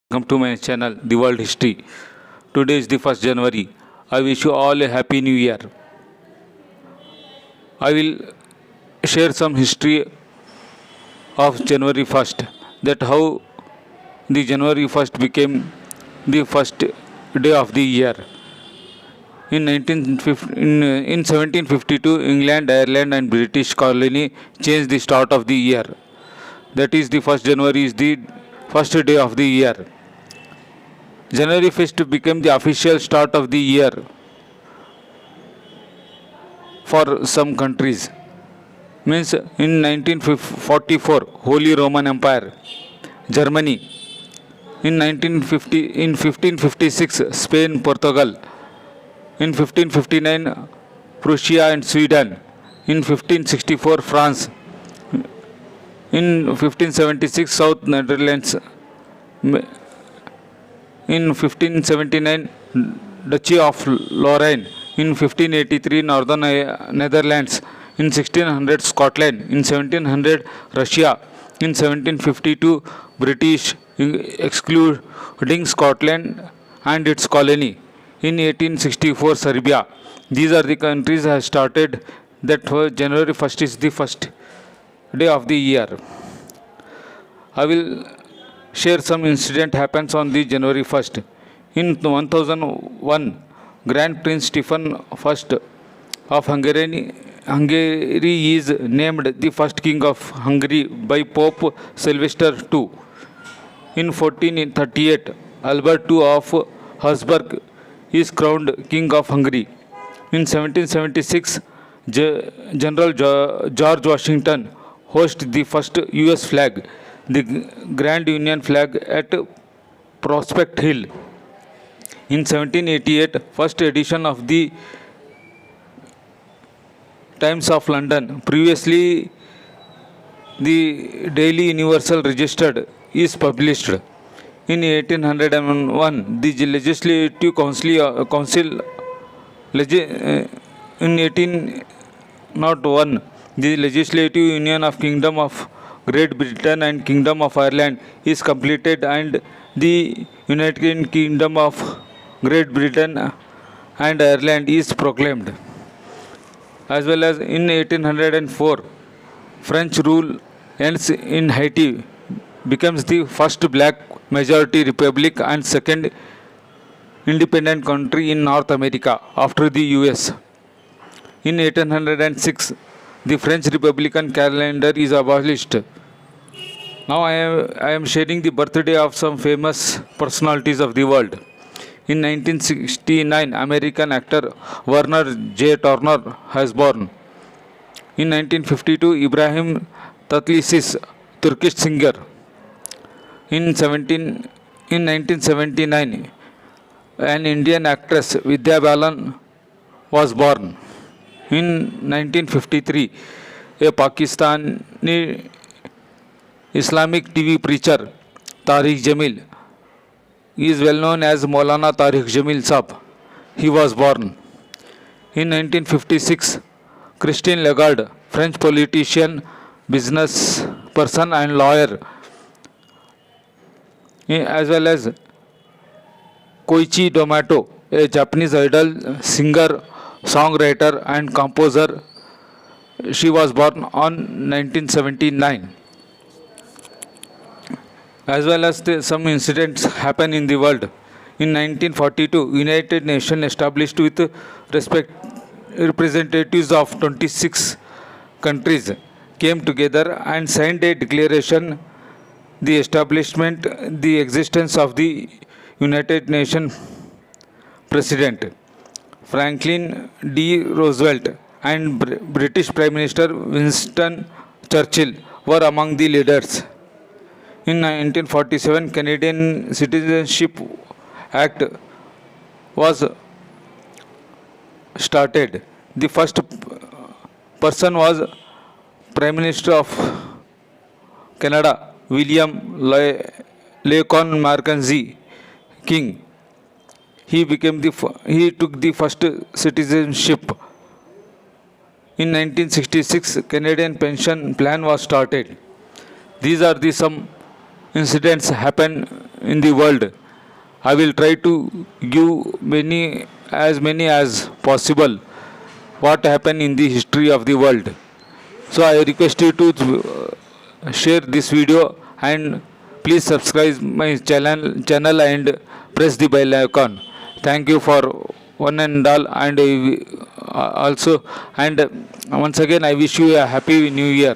Welcome to my channel, The World History. Today is the 1st January. I wish you all a happy new year. I will share some history of January 1st, that how the January 1st became the first day of the year. In 1752, England, Ireland and British colony changed the start of the year. That is, the 1st January is the first day of the year. January 1st became the official start of the year for some countries. Means in 1944, Holy Roman Empire, Germany. In 1556, Spain, Portugal. In 1559, Prussia and Sweden. In 1564, France. In 1576, South Netherlands. In 1579, Duchy of Lorraine. In 1583, Northern Netherlands. In 1600, Scotland. In 1700, Russia. In 1752, British, excluding Scotland and its colony. In 1864, Serbia. These are the countries that started that January 1st is the first day of the year. I will share some incident happens on the January 1st. In 1001, Grand Prince Stephen I of Hungary is named the first king of Hungary by Pope Sylvester II. In 1438, Albert II of Habsburg is crowned king of Hungary. In 1776, General George Washington hoisted the first US flag, the Grand Union flag, at Prospect Hill. In 1788, first edition of the Times of London, previously the Daily Universal Register, is published. In 1801, the Legislative Council in 1801, the Legislative Union of Kingdom of Great Britain and Kingdom of Ireland is completed, and the United Kingdom of Great Britain and Ireland is proclaimed. As well as in 1804, French rule ends in Haiti, becomes the first black majority republic and second independent country in North America after the US. In 1806, the French Republican calendar is abolished. Now I am sharing the birthday of some famous personalities of the world. In 1969, American actor Werner J. Turner has born. In 1952, Ibrahim Tatlıses, Turkish singer. In 1979, an Indian actress, Vidya Balan, was born. In 1953, a Pakistani Islamic TV preacher, Tariq Jamil, is well known as Maulana Tariq Jamil Saab. He was born. In 1956, Christine Lagarde, French politician, business person and lawyer, as well as Koichi Domato, a Japanese idol, singer, songwriter and composer. She was born on 1979. As well as some incidents happen in the world. In 1942, United Nations established with representatives of 26 countries came together and signed a declaration, the establishment, the existence of the United Nations. President Franklin D. Roosevelt and British Prime Minister Winston Churchill were among the leaders. In 1947, Canadian Citizenship Act was started. The first person was Prime Minister of Canada, William Lacon Mackenzie King. He took the first citizenship. In 1966, Canadian pension plan was started. These are some incidents happen in the world. I will try to give many as possible what happened in the history of the world. So I request you to share this video and please subscribe my channel and press the bell icon. Thank you for one and all, and also, and once again I wish you a happy new year.